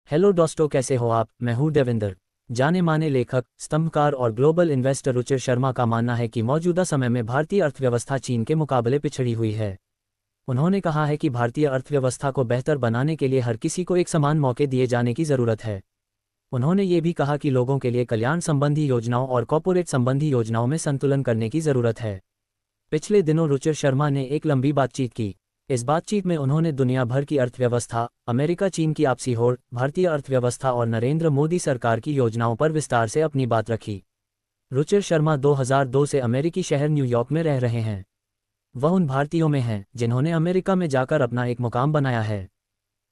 Hello दोस्तों, कैसे हो आप। मैं हूं देवेंद्र। जाने माने लेखक, स्तंभकार और ग्लोबल इन्वेस्टर रुचिर शर्मा का मानना है कि मौजूदा समय में भारतीय अर्थव्यवस्था चीन के मुकाबले पिछड़ी हुई है। उन्होंने कहा है कि भारतीय अर्थव्यवस्था को बेहतर बनाने के लिए हर किसी को एक समान मौके दिए जाने की ज़रूरत है। उन्होंने ये भी कहा कि लोगों के लिए कल्याण संबंधी योजनाओं और कॉर्पोरेट संबंधी योजनाओं में संतुलन करने की ज़रूरत है। पिछले दिनों रुचिर शर्मा ने एक लंबी बातचीत की। इस बातचीत में उन्होंने दुनिया भर की अर्थव्यवस्था, अमेरिका चीन की आपसी होड़, भारतीय अर्थव्यवस्था और नरेंद्र मोदी सरकार की योजनाओं पर विस्तार से अपनी बात रखी। रुचिर शर्मा 2002 से अमेरिकी शहर न्यूयॉर्क में रह रहे हैं। वह उन भारतीयों में हैं जिन्होंने अमेरिका में जाकर अपना एक मुकाम बनाया है।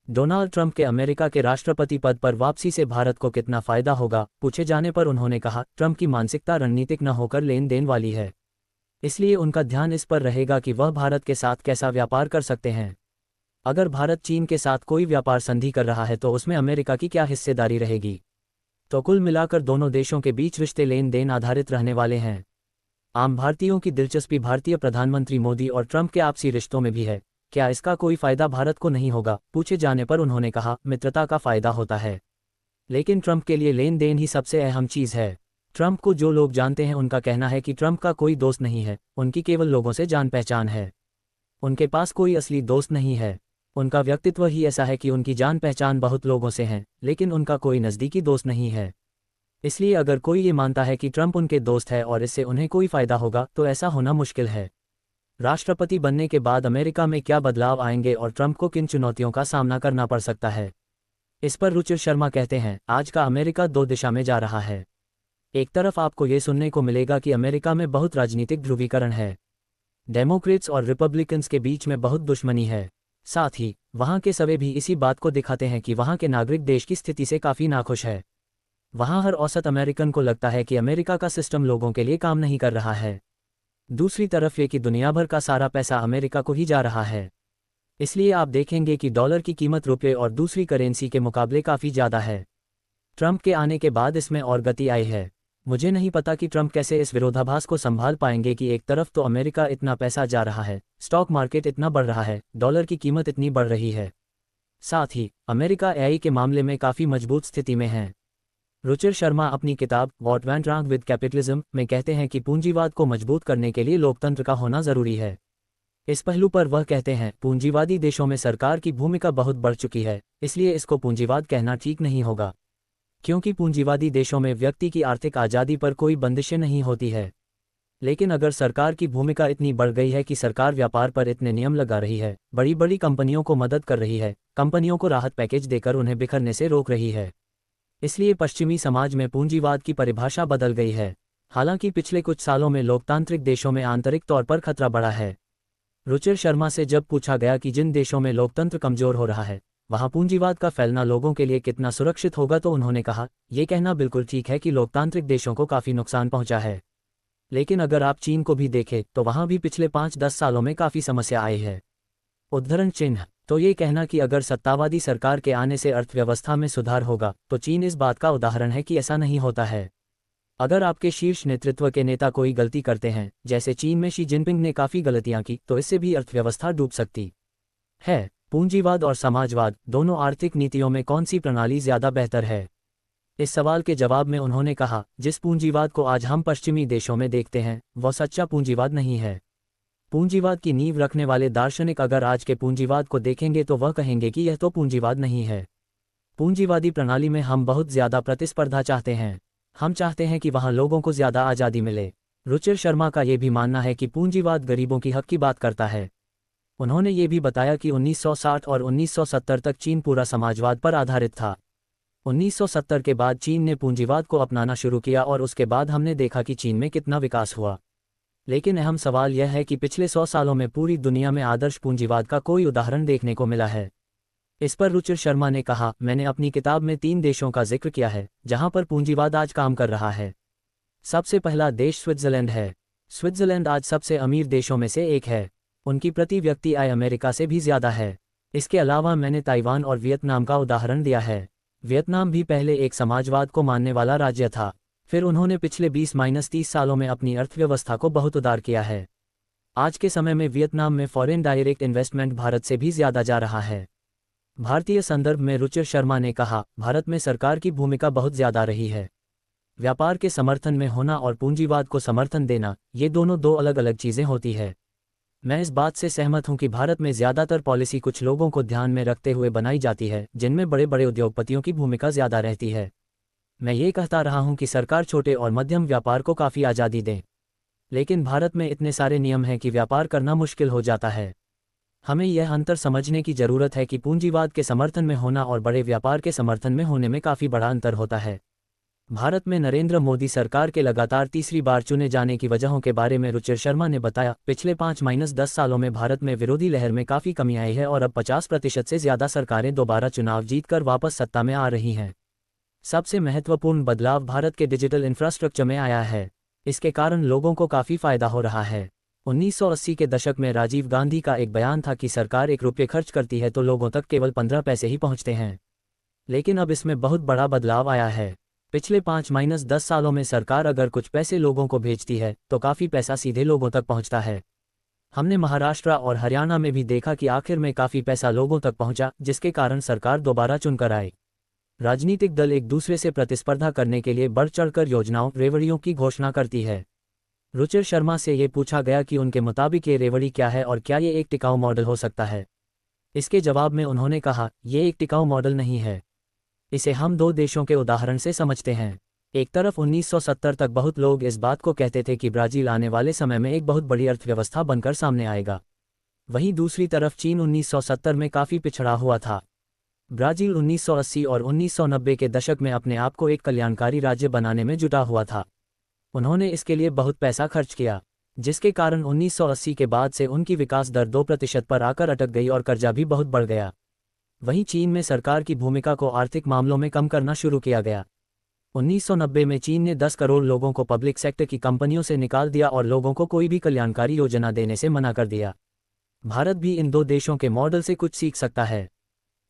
डोनाल्ड ट्रंप के अमेरिका के राष्ट्रपति पद पर वापसी से भारत को कितना फायदा होगा, पूछे जाने पर उन्होंने कहा, ट्रंप की मानसिकता रणनीतिक न होकर लेन देन वाली है। इसलिए उनका ध्यान इस पर रहेगा कि वह भारत के साथ कैसा व्यापार कर सकते हैं। अगर भारत चीन के साथ कोई व्यापार संधि कर रहा है तो उसमें अमेरिका की क्या हिस्सेदारी रहेगी। तो कुल मिलाकर दोनों देशों के बीच रिश्ते लेन देन आधारित रहने वाले हैं। आम भारतीयों की दिलचस्पी भारतीय प्रधानमंत्री मोदी और ट्रंप के आपसी रिश्तों में भी है। क्या इसका कोई फायदा भारत को नहीं होगा, पूछे जाने पर उन्होंने कहा, मित्रता का फायदा होता है, लेकिन ट्रंप के लिए लेन देन ही सबसे अहम चीज़ है। ट्रंप को जो लोग जानते हैं उनका कहना है कि ट्रंप का कोई दोस्त नहीं है, उनकी केवल लोगों से जान पहचान है। उनके पास कोई असली दोस्त नहीं है। उनका व्यक्तित्व ही ऐसा है कि उनकी जान पहचान बहुत लोगों से है, लेकिन उनका कोई नज़दीकी दोस्त नहीं है। इसलिए अगर कोई ये मानता है कि ट्रंप उनके दोस्त है और इससे उन्हें कोई फ़ायदा होगा, तो ऐसा होना मुश्किल है। राष्ट्रपति बनने के बाद अमेरिका में क्या बदलाव आएंगे और ट्रंप को किन चुनौतियों का सामना करना पड़ सकता है, इस पर रुचिर शर्मा कहते हैं, आज का अमेरिका दो दिशा में जा रहा है। एक तरफ आपको ये सुनने को मिलेगा कि अमेरिका में बहुत राजनीतिक ध्रुवीकरण है। डेमोक्रेट्स और रिपब्लिकन्स के बीच में बहुत दुश्मनी है। साथ ही वहाँ के सर्वे भी इसी बात को दिखाते हैं कि वहाँ के नागरिक देश की स्थिति से काफ़ी नाखुश है। वहाँ हर औसत अमेरिकन को लगता है कि अमेरिका का सिस्टम लोगों के लिए काम नहीं कर रहा है। दूसरी तरफ ये कि दुनिया भर का सारा पैसा अमेरिका को ही जा रहा है। इसलिए आप देखेंगे कि डॉलर की कीमत रुपये और दूसरी करेंसी के मुकाबले काफ़ी ज़्यादा है। ट्रंप के आने के बाद इसमें और गति आई है। मुझे नहीं पता कि ट्रंप कैसे इस विरोधाभास को संभाल पाएंगे कि एक तरफ तो अमेरिका इतना पैसा जा रहा है, स्टॉक मार्केट इतना बढ़ रहा है, डॉलर की कीमत इतनी बढ़ रही है, साथ ही अमेरिका एआई के मामले में काफ़ी मजबूत स्थिति में है। रुचिर शर्मा अपनी किताब what went wrong with capitalism में कहते हैं कि पूंजीवाद को मजबूत करने के लिए लोकतंत्र का होना ज़रूरी है। इस पहलू पर वह कहते हैं, पूंजीवादी देशों में सरकार की भूमिका बहुत बढ़ चुकी है, इसलिए इसको पूंजीवाद कहना ठीक नहीं होगा, क्योंकि पूंजीवादी देशों में व्यक्ति की आर्थिक आज़ादी पर कोई बंदिशें नहीं होती है। लेकिन अगर सरकार की भूमिका इतनी बढ़ गई है कि सरकार व्यापार पर इतने नियम लगा रही है, बड़ी बड़ी कंपनियों को मदद कर रही है, कंपनियों को राहत पैकेज देकर उन्हें बिखरने से रोक रही है, इसलिए पश्चिमी समाज में पूंजीवाद की परिभाषा बदल गई है। हालांकि पिछले कुछ सालों में लोकतांत्रिक देशों में आंतरिक तौर पर खतरा बढ़ा है। रुचिर शर्मा से जब पूछा गया कि जिन देशों में लोकतंत्र कमज़ोर हो रहा है, वहाँ पूंजीवाद का फैलना लोगों के लिए कितना सुरक्षित होगा, तो उन्होंने कहा, ये कहना बिल्कुल ठीक है कि लोकतांत्रिक देशों को काफ़ी नुकसान पहुँचा है, लेकिन अगर आप चीन को भी देखें तो वहाँ भी पिछले 5-10 सालों में काफ़ी समस्या आई है। उद्धरण चिन्ह। तो ये कहना कि अगर सत्तावादी सरकार के आने से अर्थव्यवस्था में सुधार होगा, तो चीन इस बात का उदाहरण है कि ऐसा नहीं होता है। अगर आपके शीर्ष नेतृत्व के नेता कोई गलती करते हैं, जैसे चीन में शी जिनपिंग ने काफ़ी गलतियां की, तो इससे भी अर्थव्यवस्था डूब सकती है। पूंजीवाद और समाजवाद, दोनों आर्थिक नीतियों में कौन सी प्रणाली ज़्यादा बेहतर है? इस सवाल के जवाब में उन्होंने कहा, जिस पूंजीवाद को आज हम पश्चिमी देशों में देखते हैं, वह सच्चा पूंजीवाद नहीं है। पूंजीवाद की नींव रखने वाले दार्शनिक अगर आज के पूंजीवाद को देखेंगे तो वह कहेंगे कि यह तो पूंजीवाद नहीं है। पूंजीवादी प्रणाली में हम बहुत ज़्यादा प्रतिस्पर्धा चाहते हैं। हम चाहते हैं कि वहाँ लोगों को ज़्यादा आज़ादी मिले। रुचिर शर्मा का ये भी मानना है कि पूंजीवाद गरीबों की हक की बात करता है। उन्होंने ये भी बताया कि 1960 और 1970 तक चीन पूरा समाजवाद पर आधारित था। 1970 के बाद चीन ने पूंजीवाद को अपनाना शुरू किया और उसके बाद हमने देखा कि चीन में कितना विकास हुआ। लेकिन अहम सवाल यह है कि पिछले 100 सालों में पूरी दुनिया में आदर्श पूंजीवाद का कोई उदाहरण देखने को मिला है। इस पर रुचिर शर्मा ने कहा, मैंने अपनी किताब में 3 देशों का जिक्र किया है जहां पर पूंजीवाद आज काम कर रहा है। सबसे पहला देश स्विट्ज़रलैंड है। स्विट्ज़रलैंड आज सबसे अमीर देशों में से एक है। उनकी प्रति व्यक्ति आय अमेरिका से भी ज़्यादा है। इसके अलावा मैंने ताइवान और वियतनाम का उदाहरण दिया है। वियतनाम भी पहले एक समाजवाद को मानने वाला राज्य था, फिर उन्होंने पिछले 20-30 सालों में अपनी अर्थव्यवस्था को बहुत उदार किया है। आज के समय में वियतनाम में फॉरेन डायरेक्ट इन्वेस्टमेंट भारत से भी ज़्यादा जा रहा है। भारतीय संदर्भ में रुचिर शर्मा ने कहा, भारत में सरकार की भूमिका बहुत ज्यादा रही है। व्यापार के समर्थन में होना और पूंजीवाद को समर्थन देना, ये दोनों दो अलग अलग चीज़ें होती है। मैं इस बात से सहमत हूं कि भारत में ज़्यादातर पॉलिसी कुछ लोगों को ध्यान में रखते हुए बनाई जाती है, जिनमें बड़े बड़े उद्योगपतियों की भूमिका ज़्यादा रहती है। मैं ये कहता रहा हूं कि सरकार छोटे और मध्यम व्यापार को काफ़ी आज़ादी दें, लेकिन भारत में इतने सारे नियम हैं कि व्यापार करना मुश्किल हो जाता है। हमें यह अंतर समझने की ज़रूरत है कि पूंजीवाद के समर्थन में होना और बड़े व्यापार के समर्थन में होने में काफ़ी बड़ा अंतर होता है। भारत में नरेंद्र मोदी सरकार के लगातार तीसरी बार चुने जाने की वजहों के बारे में रुचिर शर्मा ने बताया, पिछले 5-10 सालों में भारत में विरोधी लहर में काफ़ी कमी आई है और अब 50% से ज़्यादा सरकारें दोबारा चुनाव जीतकर वापस सत्ता में आ रही हैं। सबसे महत्वपूर्ण बदलाव भारत के डिजिटल इंफ्रास्ट्रक्चर में आया है। इसके कारण लोगों को काफ़ी फायदा हो रहा है। 1980 के दशक में राजीव गांधी का एक बयान था कि सरकार 1 रुपये खर्च करती है तो लोगों तक केवल 15 पैसे ही पहुंचते हैं। लेकिन अब इसमें बहुत बड़ा बदलाव आया है। पिछले 5-10 सालों में सरकार अगर कुछ पैसे लोगों को भेजती है तो काफ़ी पैसा सीधे लोगों तक पहुंचता है। हमने महाराष्ट्र और हरियाणा में भी देखा कि आखिर में काफ़ी पैसा लोगों तक पहुंचा, जिसके कारण सरकार दोबारा चुनकर आई। राजनीतिक दल एक दूसरे से प्रतिस्पर्धा करने के लिए बढ़ चढ़कर योजनाओं रेवड़ियों की घोषणा करती है। रुचिर शर्मा से ये पूछा गया कि उनके मुताबिक ये रेवड़ी क्या है और क्या ये एक टिकाऊ मॉडल हो सकता है। इसके जवाब में उन्होंने कहा, ये एक टिकाऊ मॉडल नहीं है। इसे हम 2 देशों के उदाहरण से समझते हैं। एक तरफ 1970 तक बहुत लोग इस बात को कहते थे कि ब्राज़ील आने वाले समय में एक बहुत बड़ी अर्थव्यवस्था बनकर सामने आएगा। वहीं दूसरी तरफ चीन 1970 में काफ़ी पिछड़ा हुआ था। ब्राज़ील 1980 और 1990 के दशक में अपने आप को एक कल्याणकारी राज्य बनाने में जुटा हुआ था। उन्होंने इसके लिए बहुत पैसा खर्च किया, जिसके कारण 1980 के बाद से उनकी विकास दर 2% पर आकर अटक गई और कर्जा भी बहुत बढ़ गया। वहीं चीन में सरकार की भूमिका को आर्थिक मामलों में कम करना शुरू किया गया। 1990 में चीन ने 10 करोड़ लोगों को पब्लिक सेक्टर की कंपनियों से निकाल दिया और लोगों को कोई भी कल्याणकारी योजना देने से मना कर दिया। भारत भी इन 2 देशों के मॉडल से कुछ सीख सकता है।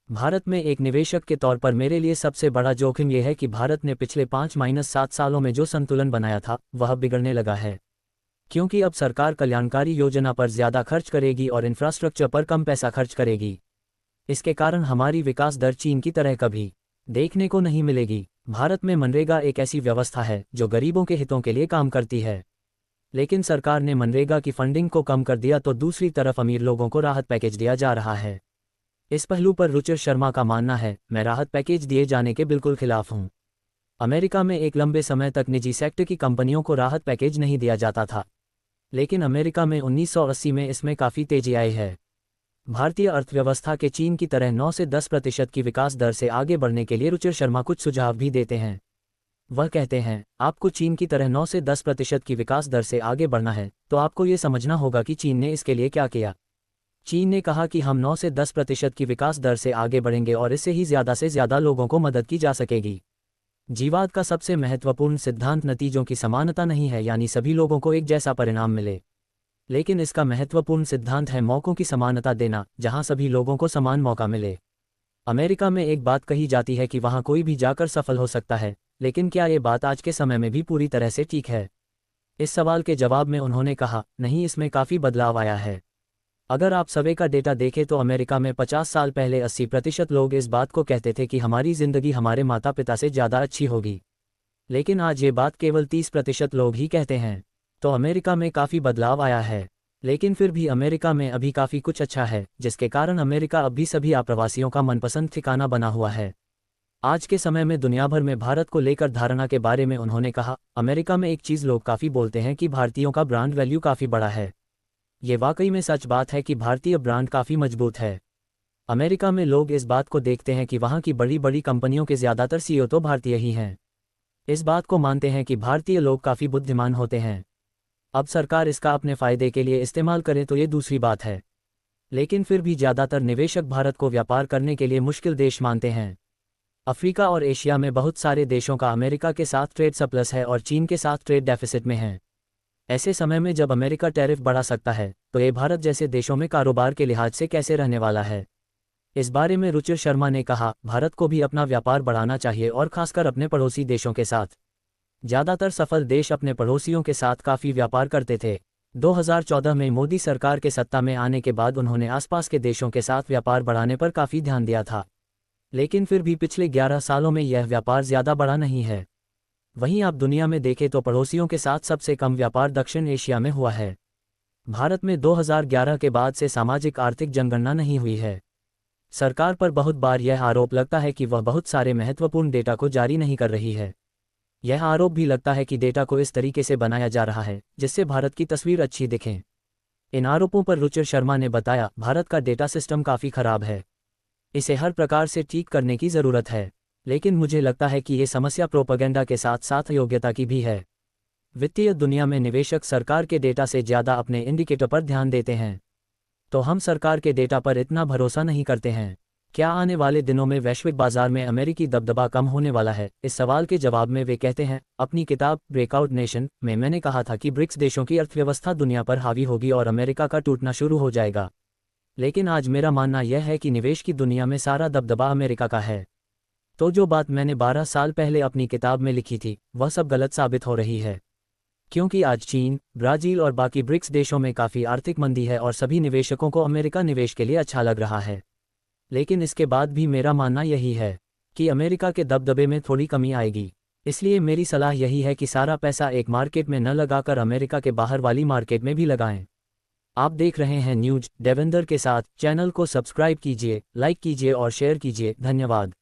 भारत में एक निवेशक के तौर पर मेरे लिए सबसे बड़ा जोखिम यह है कि भारत ने पिछले 5-7 सालों में जो संतुलन बनाया था वह बिगड़ने लगा है, क्योंकि अब सरकार कल्याणकारी योजना पर ज़्यादा खर्च करेगी और इंफ्रास्ट्रक्चर पर कम पैसा खर्च करेगी। इसके कारण हमारी विकास दर चीन की तरह कभी देखने को नहीं मिलेगी। भारत में मनरेगा एक ऐसी व्यवस्था है जो गरीबों के हितों के लिए काम करती है, लेकिन सरकार ने मनरेगा की फंडिंग को कम कर दिया तो दूसरी तरफ अमीर लोगों को राहत पैकेज दिया जा रहा है। इस पहलू पर रुचिर शर्मा का मानना है, मैं राहत पैकेज दिए जाने के बिल्कुल खिलाफ हूं। अमेरिका में एक लंबे समय तक निजी सेक्टर की कंपनियों को राहत पैकेज नहीं दिया जाता था, लेकिन अमेरिका में 1980 में इसमें काफ़ी तेजी आई है। भारतीय अर्थव्यवस्था के चीन की तरह 9 से 10% की विकास दर से आगे बढ़ने के लिए रुचिर शर्मा कुछ सुझाव भी देते हैं। वह कहते हैं, आपको चीन की तरह 9 से 10% की विकास दर से आगे बढ़ना है तो आपको ये समझना होगा कि चीन ने इसके लिए क्या किया। चीन ने कहा कि हम 9 से 10% की विकास दर से आगे बढ़ेंगे और इससे ही ज़्यादा से ज़्यादा लोगों को मदद की जा सकेगी। जीवाद का सबसे महत्वपूर्ण सिद्धांत नतीजों की समानता नहीं है, यानी सभी लोगों को एक जैसा परिणाम मिले, लेकिन इसका महत्वपूर्ण सिद्धांत है मौकों की समानता देना, जहां सभी लोगों को समान मौका मिले। अमेरिका में एक बात कही जाती है कि वहां कोई भी जाकर सफल हो सकता है, लेकिन क्या ये बात आज के समय में भी पूरी तरह से ठीक है? इस सवाल के जवाब में उन्होंने कहा, नहीं, इसमें काफ़ी बदलाव आया है। अगर आप सर्वे का डेटा देखें तो अमेरिका में 50 साल पहले 80% लोग इस बात को कहते थे कि हमारी ज़िंदगी हमारे माता पिता से ज़्यादा अच्छी होगी, लेकिन आज ये बात केवल 30% लोग ही कहते हैं। तो अमेरिका में काफ़ी बदलाव आया है, लेकिन फिर भी अमेरिका में अभी काफ़ी कुछ अच्छा है, जिसके कारण अमेरिका अब भी सभी आप्रवासियों का मनपसंद ठिकाना बना हुआ है। आज के समय में दुनिया भर में भारत को लेकर धारणा के बारे में उन्होंने कहा, अमेरिका में एक चीज़ लोग काफ़ी बोलते हैं कि भारतीयों का ब्रांड वैल्यू काफ़ी बड़ा है। ये वाकई में सच बात है कि भारतीय ब्रांड काफ़ी मजबूत है। अमेरिका में लोग इस बात को देखते हैं कि वहाँ की बड़ी बड़ी कंपनियों के ज़्यादातर सीईओ तो भारतीय ही हैं। इस बात को मानते हैं कि भारतीय लोग काफ़ी बुद्धिमान होते हैं। अब सरकार इसका अपने फ़ायदे के लिए इस्तेमाल करे तो ये दूसरी बात है, लेकिन फिर भी ज़्यादातर निवेशक भारत को व्यापार करने के लिए मुश्किल देश मानते हैं। अफ्रीका और एशिया में बहुत सारे देशों का अमेरिका के साथ ट्रेड सरप्लस है और चीन के साथ ट्रेड डेफिसिट में है। ऐसे समय में जब अमेरिका टैरिफ बढ़ा सकता है तो ये भारत जैसे देशों में कारोबार के लिहाज से कैसे रहने वाला है? इस बारे में रुचिर शर्मा ने कहा, भारत को भी अपना व्यापार बढ़ाना चाहिए और खासकर अपने पड़ोसी देशों के साथ। ज़्यादातर सफल देश अपने पड़ोसियों के साथ काफ़ी व्यापार करते थे, 2014 में मोदी सरकार के सत्ता में आने के बाद उन्होंने आसपास के देशों के साथ व्यापार बढ़ाने पर काफ़ी ध्यान दिया था, लेकिन फिर भी पिछले 11 सालों में यह व्यापार ज़्यादा बढ़ा नहीं है। वहीं आप दुनिया में देखें तो पड़ोसियों के साथ सबसे कम व्यापार दक्षिण एशिया में हुआ है। भारत में 2011 के बाद से सामाजिक आर्थिक जनगणना नहीं हुई है। सरकार पर बहुत बार यह आरोप लगता है कि वह बहुत सारे महत्वपूर्ण डेटा को जारी नहीं कर रही है। यह आरोप भी लगता है कि डेटा को इस तरीके से बनाया जा रहा है जिससे भारत की तस्वीर अच्छी दिखे। इन आरोपों पर रुचिर शर्मा ने बताया, भारत का डेटा सिस्टम काफ़ी खराब है, इसे हर प्रकार से ठीक करने की ज़रूरत है, लेकिन मुझे लगता है कि ये समस्या प्रोपेगेंडा के साथ साथ योग्यता की भी है। वित्तीय दुनिया में निवेशक सरकार के डेटा से ज़्यादा अपने इंडिकेटर पर ध्यान देते हैं, तो हम सरकार के डेटा पर इतना भरोसा नहीं करते हैं। क्या आने वाले दिनों में वैश्विक बाजार में अमेरिकी दबदबा कम होने वाला है? इस सवाल के जवाब में वे कहते हैं, अपनी किताब ब्रेकआउट नेशन में मैंने कहा था कि ब्रिक्स देशों की अर्थव्यवस्था दुनिया पर हावी होगी और अमेरिका का टूटना शुरू हो जाएगा। लेकिन आज मेरा मानना यह है कि निवेश की दुनिया में सारा दबदबा अमेरिका का है। तो जो बात मैंने 12 साल पहले अपनी किताब में लिखी थी, वह सब गलत साबित हो रही है, क्योंकि आज चीन, ब्राज़ील और बाकी ब्रिक्स देशों में काफ़ी आर्थिक मंदी है और सभी निवेशकों को अमेरिका निवेश के लिए अच्छा लग रहा है। लेकिन इसके बाद भी मेरा मानना यही है कि अमेरिका के दबदबे में थोड़ी कमी आएगी। इसलिए मेरी सलाह यही है कि सारा पैसा एक मार्केट में न लगाकर अमेरिका के बाहर वाली मार्केट में भी लगाएं। आप देख रहे हैं न्यूज देवेंद्र के साथ। चैनल को सब्सक्राइब कीजिए, लाइक कीजिए और शेयर कीजिए। धन्यवाद।